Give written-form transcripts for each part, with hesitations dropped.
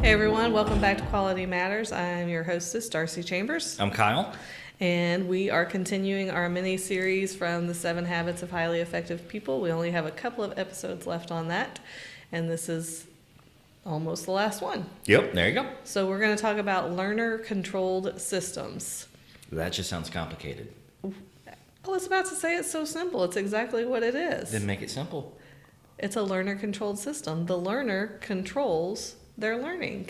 Hey everyone, welcome back to Quality Matters. I'm your hostess, Darcy Chambers. I'm Kyle. And we are continuing our mini-series from the 7 Habits of Highly Effective People. We only have a couple of episodes left on that, and this is almost the last one. Yep, there you go. So we're going to talk about learner-controlled systems. That just sounds complicated. I was about to say it's so simple. It's exactly what it is. Then make it simple. It's a learner-controlled system. The learner controls their learning.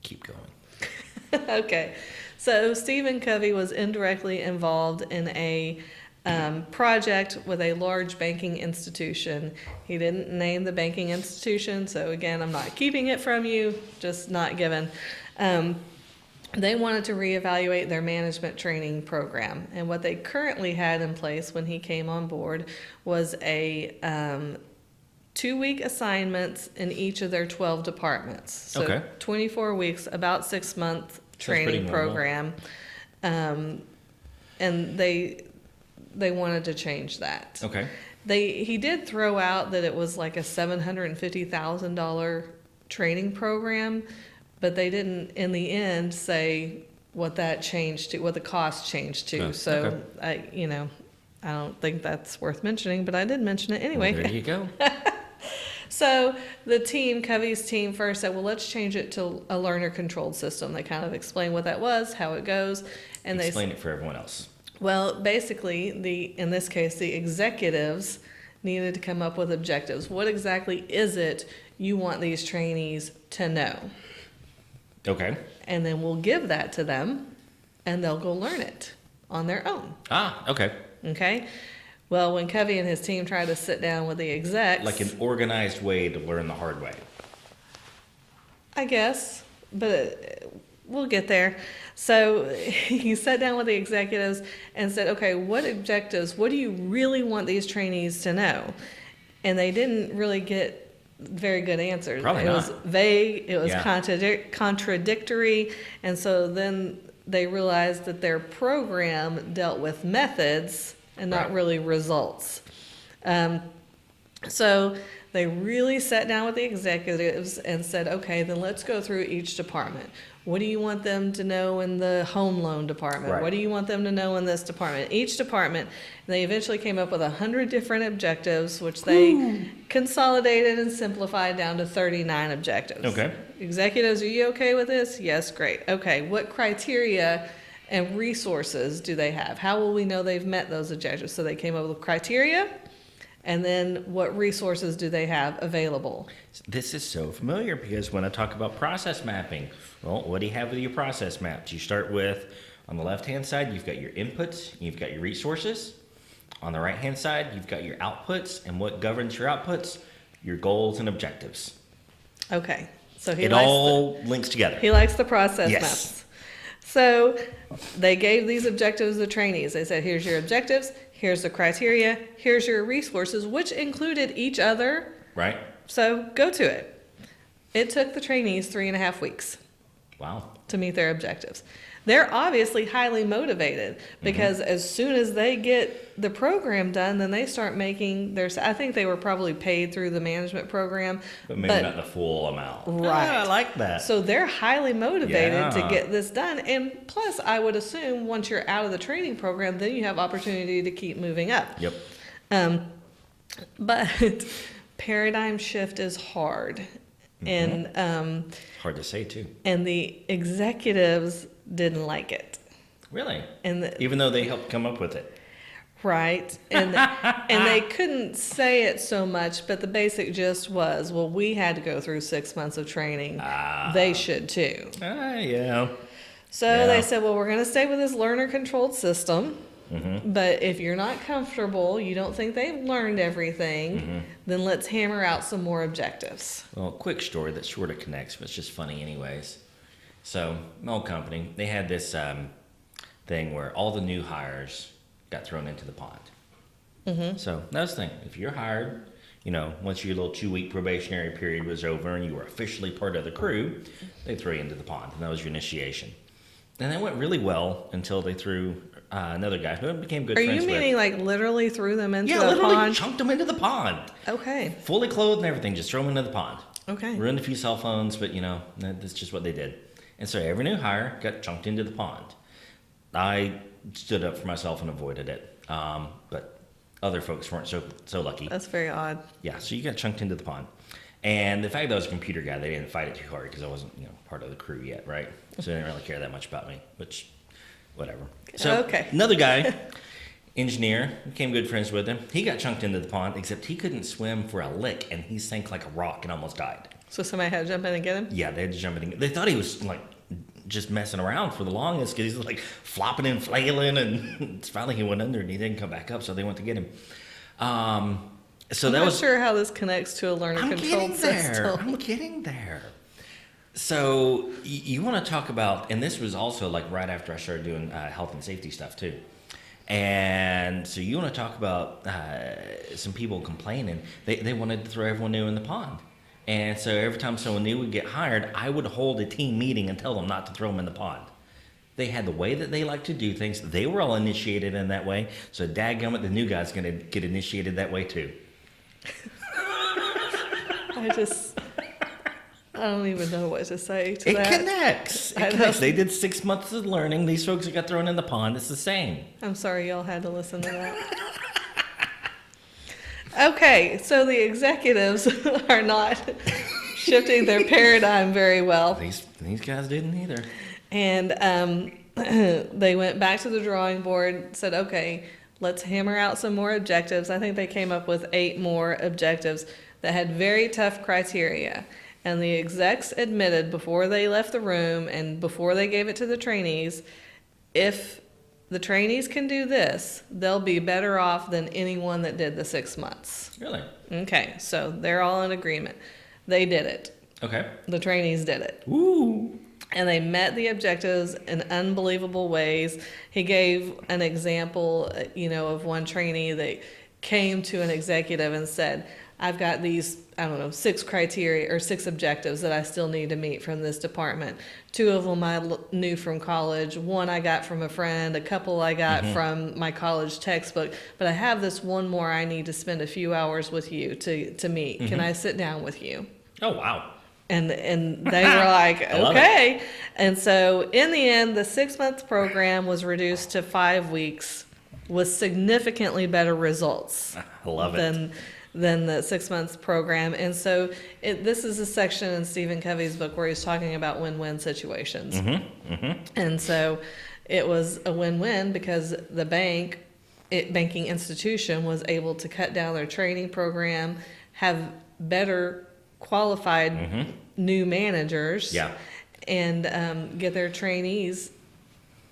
Keep going. Okay. So Stephen Covey was indirectly involved in a project with a large banking institution. He didn't name the banking institution, so again, I'm not keeping it from you, just not given. They wanted to reevaluate their management training program, and what they currently had in place when he came on board was a 2-week assignments in each of their 12 departments. So Okay. 24 weeks, about 6-month training program. And they wanted to change that. Okay. He did throw out that it was like a $750,000 training program, but they didn't in the end say what that changed to, what the cost changed to. Oh, so okay. I don't think that's worth mentioning, but I did mention it anyway. Well, there you go. So the team, Covey's team, first said, well, let's change it to a learner-controlled system. They kind of explained what that was, how it goes. And Explain it for everyone else. Well, basically, in this case, the executives needed to come up with objectives. What exactly is it you want these trainees to know? Okay. And then we'll give that to them, and they'll go learn it on their own. Ah, okay. Okay? Well, when Covey and his team tried to sit down with the execs... Like an organized way to learn the hard way. I guess, but we'll get there. So he sat down with the executives and said, okay, what objectives, what do you really want these trainees to know? And they didn't really get very good answers. Probably it not. was vague, it was Yeah. contradictory, and so then they realized that their program dealt with methods and not Right. really results. So they really sat down with the executives and said, okay, then let's go through each department. What do you want them to know in the home loan department? Right. What do you want them to know in this department? Each department, they eventually came up with 100 different objectives, which they consolidated and simplified down to 39 objectives. Okay. Executives, are you okay with this? Yes, great. Okay, what criteria and resources do they have? How will we know they've met those objectives? So they came up with criteria, and then what resources do they have available? This is so familiar because when I talk about process mapping, well, what do you have with your process maps? You start with, on the left-hand side, you've got your inputs, you've got your resources. On the right-hand side, you've got your outputs, and what governs your outputs? Your goals and objectives. Okay, so It all links together. he likes the process Yes. maps. So they gave these objectives to trainees. They said, here's your objectives, here's the criteria, here's your resources, which included each other. Right? So go to it. It took the trainees 3.5 weeks Wow. to meet their objectives. They're obviously highly motivated because as soon as they get the program done, then they start making their, I think they were probably paid through the management program. But maybe not the full amount. Right. Ah, I like that. So they're highly motivated to Yeah. get this done. And plus, I would assume once you're out of the training program, then you have opportunity to keep moving up. Yep. But paradigm shift is hard. And Hard to say, too. and the executives didn't like it. Really? And Even though they helped come up with it. right. And they couldn't say it so much, but the basic gist was, well, we had to go through 6 months of training. They should too. Yeah. So Yeah. they said, well, we're going to stay with this learner-controlled system. But if you're not comfortable, you don't think they've learned everything, then let's hammer out some more objectives. Well, quick story that sort of connects, but it's just funny anyways. So, my old company, they had this thing where all the new hires got thrown into the pond. So, that was the thing. If you're hired, once your little 2-week probationary period was over and you were officially part of the crew, they threw you into the pond, and that was your initiation. And that went really well until they threw another guy who I became good Are friends you with. meaning like literally threw them into Yeah, the literally pond? chunked them into the pond. Okay. Fully clothed and everything, just throw them into the pond. Okay. Ruined a few cell phones, but that's just what they did. And so every new hire got chunked into the pond. I stood up for myself and avoided it, but other folks weren't so lucky. That's very odd. Yeah, so you got chunked into the pond. And the fact that I was a computer guy, they didn't fight it too hard because I wasn't part of the crew yet, right? So they didn't really care that much about me, which, whatever. So Okay. another guy, engineer, became good friends with him. He got chunked into the pond, except he couldn't swim for a lick, and he sank like a rock and almost died. So somebody had to jump in and get him? Yeah, they had to jump in. They thought he was like just messing around for the longest because he's like flopping and flailing, and finally he went under and he didn't come back up, so they went to get him. So I'm that not was sure how this connects to a learner controlled system. I'm getting there. So you want to talk about, and this was also like right after I started doing health and safety stuff too. And so you want to talk about some people complaining. They wanted to throw everyone new in the pond. And so every time someone new would get hired, I would hold a team meeting and tell them not to throw them in the pond. They had the way that they like to do things. They were all initiated in that way. So dadgummit, the new guy's going to get initiated that way too. I don't even know what to say to It that. connects. It I know. connects. They did 6 months of learning. These folks that got thrown in the pond, it's the same. I'm sorry y'all had to listen to that. Okay, so the executives are not shifting their paradigm very well. These guys didn't either. And they went back to the drawing board, said, okay, let's hammer out some more objectives. I think they came up with 8 more objectives that had very tough criteria. And the execs admitted before they left the room and before they gave it to the trainees, if the trainees can do this, they'll be better off than anyone that did the 6 months. Really? Okay, so they're all in agreement. They did it. Okay. The trainees did it. Ooh. And they met the objectives in unbelievable ways. He gave an example, of one trainee that came to an executive and said, I've got these, 6 criteria or 6 objectives that I still need to meet from this department. 2 of them I knew from college. 1 I got from a friend. A couple I got from my college textbook. But I have this 1 more I need to spend a few hours with you to meet. Can I sit down with you? Oh, wow. And they were like, okay. And so in the end, the 6-month program was reduced to 5 weeks with significantly better results I love it. than the 6 months program. And so this is a section in Stephen Covey's book where he's talking about win-win situations. And so it was a win-win because the banking institution was able to cut down their training program, have better qualified new managers, and get their trainees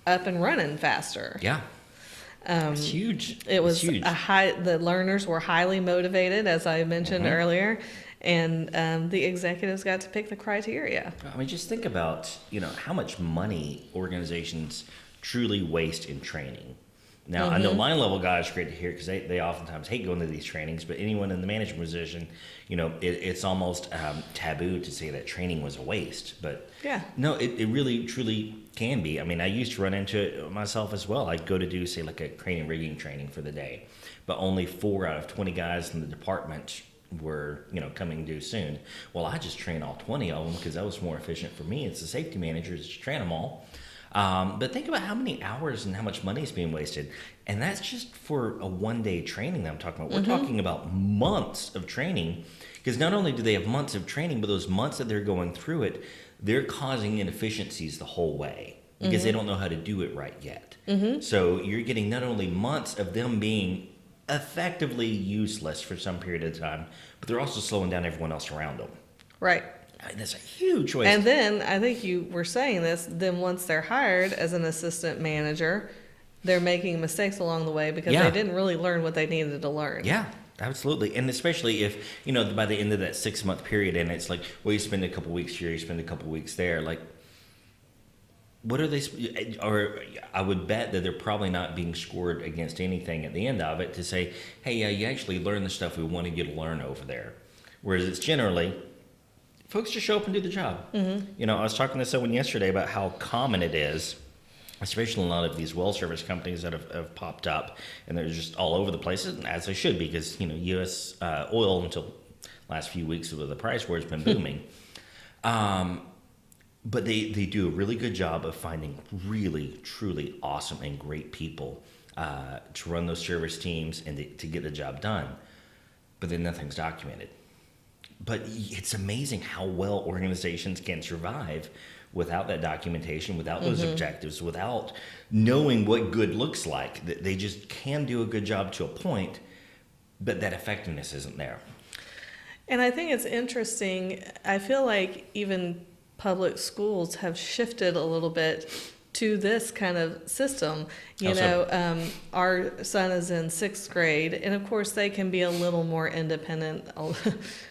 up and running faster. Yeah. It's huge. It was huge. the learners were highly motivated, as I mentioned earlier, and the executives got to pick the criteria. I mean, just think about, how much money organizations truly waste in training. Now, I know line level guys are great to hear because they oftentimes hate going to these trainings, but anyone in the management position, it's almost taboo to say that training was a waste. But no, it really, truly can be. I mean, I used to run into it myself as well. I'd go to do, say, like a crane and rigging training for the day, but only 4 out of 20 guys in the department were, coming due soon. Well, I just train all 20 of them because that was more efficient for me. It's the safety managers to train them all. But think about how many hours and how much money is being wasted. And that's just for a 1-day training that I'm talking about. We're talking about months of training, because not only do they have months of training, but those months that they're going through it, they're causing inefficiencies the whole way because they don't know how to do it right yet. So you're getting not only months of them being effectively useless for some period of time, but they're also slowing down everyone else around them. Right. That's a huge waste. And then, I think you were saying this, then once they're hired as an assistant manager, they're making mistakes along the way because they didn't really learn what they needed to learn. Yeah, absolutely. And especially if, by the end of that 6-month period, and it's like, well, you spend a couple weeks here, you spend a couple weeks there, like, what are they, or I would bet that they're probably not being scored against anything at the end of it to say, hey, yeah, you actually learned the stuff we wanted you to learn over there. Whereas it's generally, folks just show up and do the job. I was talking to someone yesterday about how common it is, especially in a lot of these well service companies that have popped up, and they're just all over the place, as they should be, because U.S. oil until last few weeks with the price war has been booming. But they do a really good job of finding really, truly awesome and great people to run those service teams and to get the job done. But then nothing's documented. But it's amazing how well organizations can survive without that documentation, without those objectives, without knowing what good looks like. They just can do a good job to a point, but that effectiveness isn't there. And I think it's interesting. I feel like even public schools have shifted a little bit to this kind of system. Our son is in 6th grade, and of course they can be a little more independent.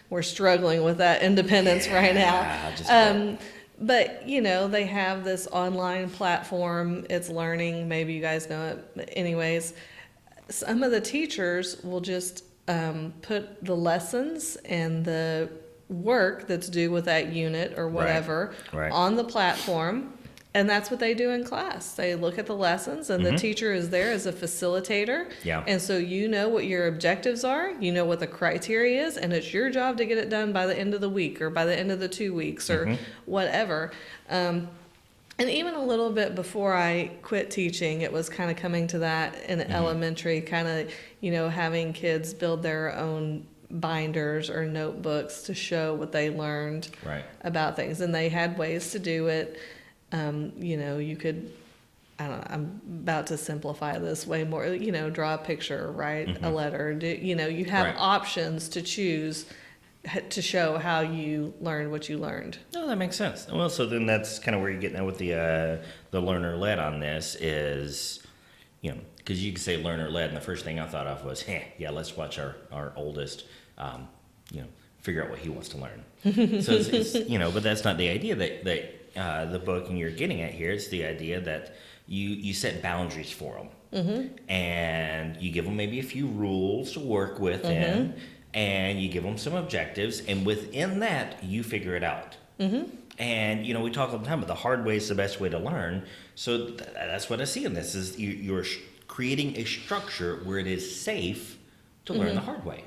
We're struggling with that independence right now. But, they have this online platform. It's learning. Maybe you guys know it. But anyways, some of the teachers will just put the lessons and the work that's due with that unit or whatever on the platform. And that's what they do in class. They look at the lessons, and the teacher is there as a facilitator. Yeah. And so you know what your objectives are, you know what the criteria is, and it's your job to get it done by the end of the week or by the end of the 2 weeks or whatever. And even a little bit before I quit teaching, it was kind of coming to that in elementary, kind of, having kids build their own binders or notebooks to show what they learned about things. And they had ways to do it. You could, I don't know, I'm about to simplify this way more, draw a picture, write a letter, you have options to choose to show how you learned what you learned. No, that makes sense. Well, so then that's kind of where you're getting at with the learner-led on this is, because you can say learner-led, and the first thing I thought of was, let's watch our oldest, figure out what he wants to learn. So it's but that's not the idea that the book and you're getting at here. It's the idea that you set boundaries for them, and you give them maybe a few rules to work within, and you give them some objectives, and within that you figure it out. And we talk all the time about the hard way is the best way to learn. So that's what I see in this is you're creating a structure where it is safe to learn the hard way.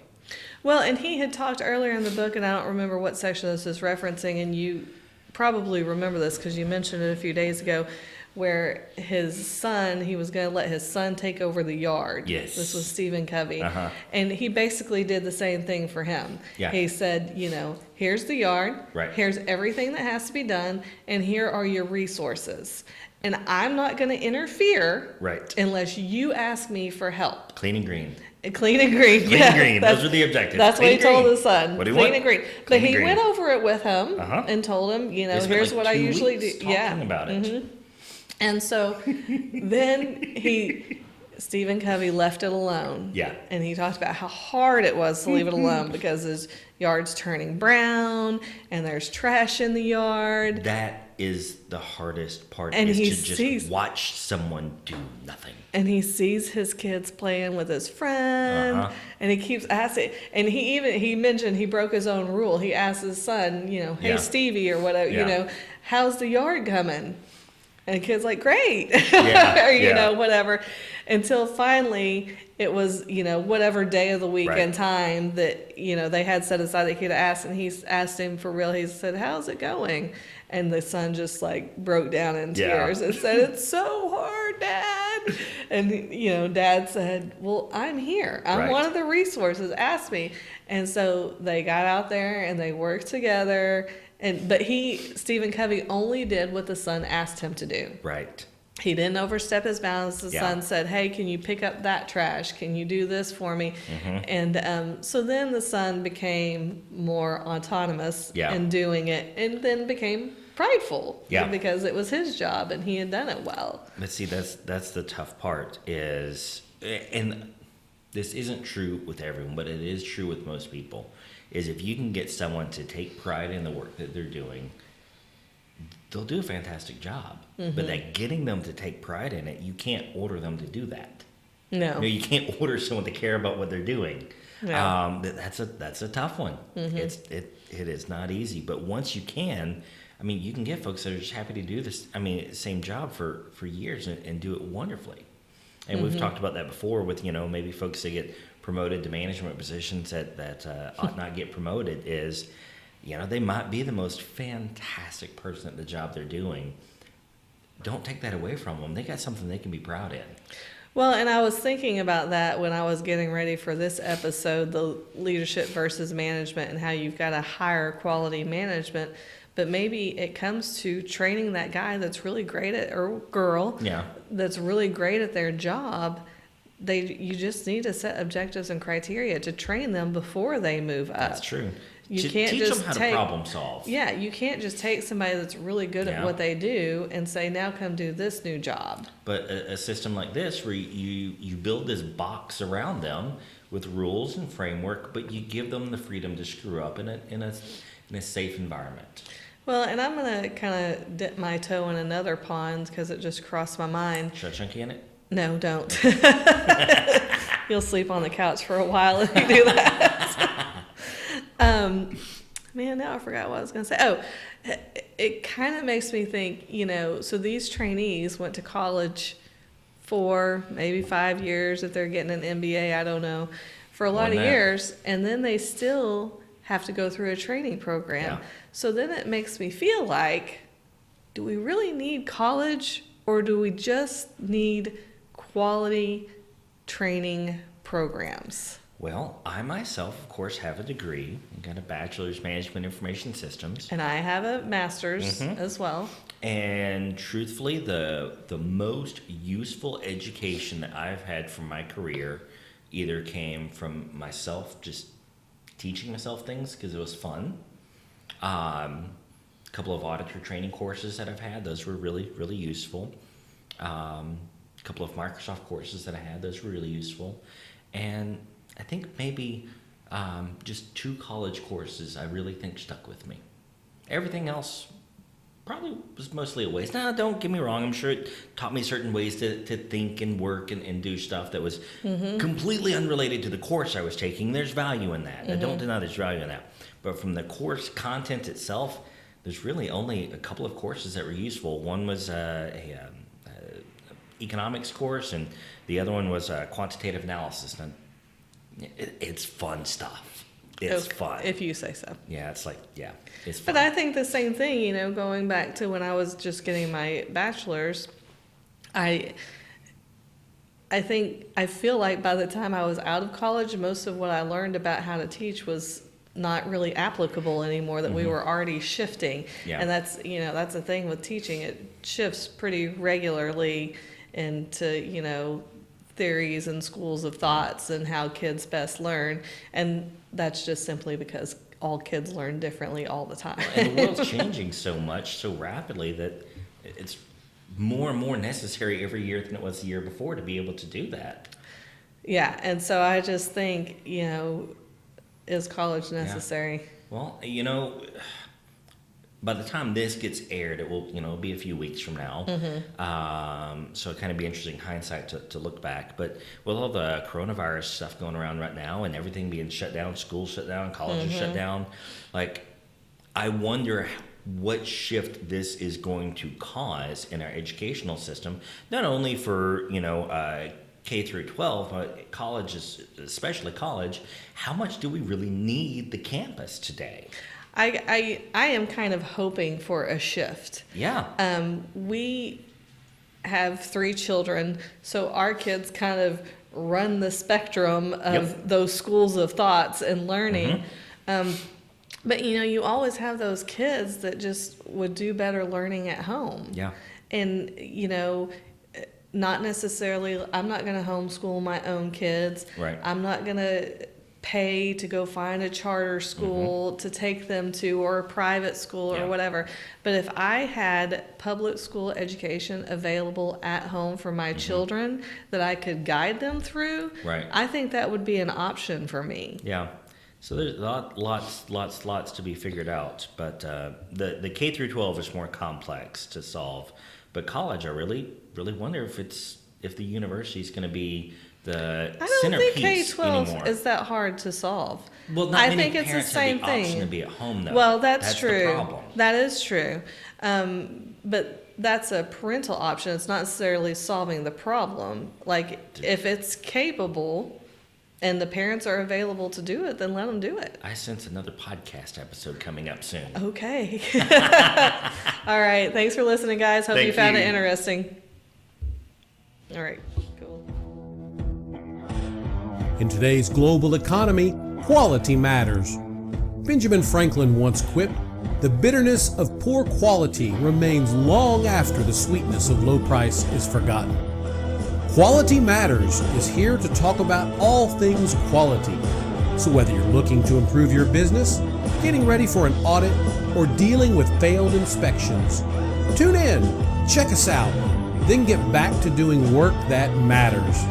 Well, and he had talked earlier in the book, and I don't remember what section this is referencing, and you probably remember this because you mentioned it a few days ago, where his son, he was going to let his son take over the yard. Yes. This was Stephen Covey. And he basically did the same thing for him. Yeah. He said, here's the yard, here's everything that has to be done, and here are your resources. And I'm not going to interfere unless you ask me for help. Clean and green. Clean and green. Clean and green. Those are the objectives. That's what he told his son. What do you Clean want? and green. But he went over it with him and told him, here's what I usually do. Talking about it. And so then Stephen Covey left it alone. Yeah. And he talked about how hard it was to leave it alone because his yard's turning brown and there's trash in the yard. That is the hardest part, and is he to just watch someone do nothing. And he sees his kids playing with his friend, and he keeps asking. And he mentioned he broke his own rule. He asked his son, hey, Stevie, or whatever, how's the yard coming? And the kid's like, great, or, whatever. Until finally it was, whatever day of the week and time that, they had set aside that he could ask. And he asked him for real. He said, how's it going? And the son just broke down in tears and said, it's so hard, Dad. And, Dad said, well, I'm here. I'm one of the resources. Ask me. And so they got out there and they worked together. But Stephen Covey only did what the son asked him to do. Right. He didn't overstep his bounds. The son said, hey, can you pick up that trash? Can you do this for me? And so then the son became more autonomous in doing it, and then became prideful because it was his job and he had done it well. But see, that's the tough part is, and this isn't true with everyone, but it is true with most people, is if you can get someone to take pride in the work that they're doing, they'll do a fantastic job. But that getting them to take pride in it, you can't order them to do that. No. You can't order someone to care about what they're doing. No. That's a tough one. It is not easy. But once you can, you can get folks that are just happy to do this, same job for years and do it wonderfully. And we've talked about that before with, maybe folks that get promoted to management positions that ought not get promoted is, they might be the most fantastic person at the job they're doing. Don't take that away from them. They got something they can be proud in. Well, and I was thinking about that when I was getting ready for this episode, the leadership versus management and how you've got to hire quality management. But maybe it comes to training that guy that's really great at, or girl, that's really great at their job. You just need to set objectives and criteria to train them before they move up. That's true. You can't teach just them how to problem solve. Yeah, you can't just take somebody that's really good at what they do and say, now come do this new job. But a system like this, where you build this box around them with rules and framework, but you give them the freedom to screw up in a safe environment. Well, and I'm going to kind of dip my toe in another pond because it just crossed my mind. Should I chunky in it? No, don't. You'll sleep on the couch for a while if you do that. Man, now I forgot what I was going to say. Oh, it kind of makes me think, so these trainees went to college for maybe 5 years if they're getting an MBA, I don't know, for a lot of years, and then they still have to go through a training program. Yeah. So then it makes me feel like, do we really need college, or do we just need quality training programs? Well, I myself, of course, have a degree. I got a bachelor's management information systems. And I have a master's as well. And truthfully, the most useful education that I've had from my career either came from myself just teaching myself things because it was fun. A couple of auditor training courses that I've had, those were really, really useful. A couple of Microsoft courses that I had, those were really useful. And I think maybe just 2 college courses I really think stuck with me. Everything else probably was mostly a waste. Now, don't get me wrong. I'm sure it taught me certain ways to think and work and do stuff that was completely unrelated to the course I was taking. There's value in that. I don't deny there's value in that. But from the course content itself, there's really only a couple of courses that were useful. One was a economics course, and the other one was quantitative analysis. And it's fun stuff. It's fun. If you say so. Yeah, it's fun. But I think the same thing, going back to when I was just getting my bachelor's, I feel like by the time I was out of college, most of what I learned about how to teach was not really applicable anymore, that we were already shifting. Yeah. And that's the thing with teaching. It shifts pretty regularly into, theories and schools of thoughts and how kids best learn. And that's just simply because all kids learn differently all the time. And the world's changing so much, so rapidly, that it's more and more necessary every year than it was the year before to be able to do that. Yeah, and so I just think, is college necessary? Yeah. Well, by the time this gets aired, it will, it'll be a few weeks from now. So it'll kind of be interesting hindsight to look back. But with all the coronavirus stuff going around right now and everything being shut down, schools shut down, colleges shut down, I wonder what shift this is going to cause in our educational system, not only for, K through 12, but colleges, especially college. How much do we really need the campus today? I am kind of hoping for a shift. Yeah. We have 3 children, so our kids kind of run the spectrum of those schools of thoughts and learning. But you always have those kids that just would do better learning at home. Yeah. And not necessarily, I'm not going to homeschool my own kids. Right. I'm not going to pay to go find a charter school to take them to, or a private school or whatever. But if I had public school education available at home for my children that I could guide them through, I think that would be an option for me. Yeah. So there's lots to be figured out. But the K through 12 is more complex to solve. But college, I really wonder if the university is going to be the I don't centerpiece think K-12 anymore. is that hard to solve. Well, not I many think it's the parents same have the option thing. to be at home, though. Well, that's true. The problem. That is true. But that's a parental option. It's not necessarily solving the problem. If it's capable, and the parents are available to do it, then let them do it. I sense another podcast episode coming up soon. Okay. All right. Thanks for listening, guys. Hope Thank you found you. it interesting. All right. Cool. In today's global economy, quality matters. Benjamin Franklin once quipped, "The bitterness of poor quality remains long after the sweetness of low price is forgotten." Quality Matters is here to talk about all things quality. So whether you're looking to improve your business, getting ready for an audit, or dealing with failed inspections, tune in, check us out, then get back to doing work that matters.